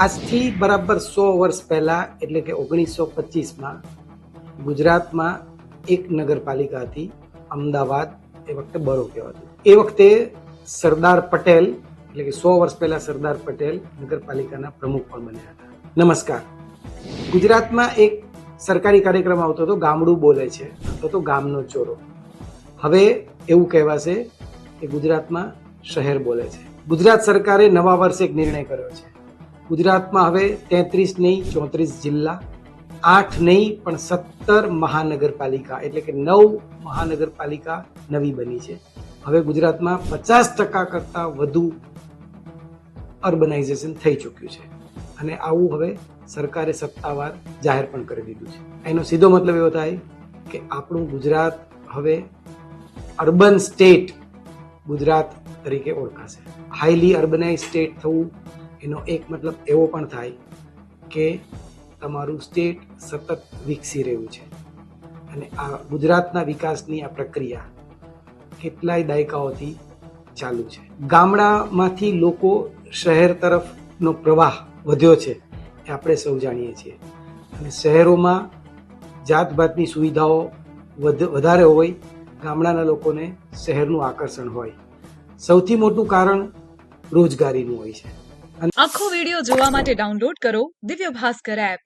આજથી બરાબર 100 વર્ષ પહેલા એટલે કે 1925માં ગુજરાતમાં એક નગરપાલિકા હતી, અમદાવાદ. એ વખતે બરો કહેવાતું. એ વખતે સરદાર પટેલ એટલે કે 100 વર્ષ પહેલા સરદાર પટેલ નગરપાલિકાના પ્રમુખ પણ બન્યા હતા. નમસ્કાર. ગુજરાતમાં એક સરકારી કાર્યક્રમ આવતો હતો, ગામડું બોલે છે, તો ગામનો ચોરો. હવે એવું કહેવાશે કે ગુજરાતમાં શહેર બોલે છે. ગુજરાત સરકારે નવા વર્ષે એક નિર્ણય કર્યો છે. ગુજરાતમાં હવે 33 નહીં 34 જિલ્લા, 8 નહીં પણ 17 મહાનગરપાલિકા એટલે કે 9 મહાનગરપાલિકા નવી બની છે. હવે ગુજરાતમાં 50% કરતાં વધુ અર્બનાઇઝેશન થઈ ચૂક્યું છે અને આવું હવે સરકારે સત્તાવાર જાહેર પણ કરી દીધું છે. એનો સીધો મતલબ એવો થાય કે આપણું ગુજરાત હવે અર્બન સ્ટેટ ગુજરાત તરીકે ઓળખાશે. હાઈલી અર્બનાઇઝ સ્ટેટ થવું એનો એક મતલબ એવો પણ થાય કે તમારું સ્ટેટ સતત વિકસી રહ્યું છે. અને આ ગુજરાતના વિકાસની આ પ્રક્રિયા કેટલાય દાયકાઓથી ચાલુ છે. ગામડામાંથી લોકો શહેર તરફનો પ્રવાહ વધ્યો છે એ આપણે સૌ જાણીએ છીએ. અને શહેરોમાં જાતભાતની સુવિધાઓ વધારે હોય, ગામડાના લોકોને શહેરનું આકર્ષણ હોય. સૌથી મોટું કારણ રોજગારીનું હોય છે. આખો વિડિયો જોવા માટે ડાઉનલોડ કરો દિવ્ય ભાસ્કર એપ.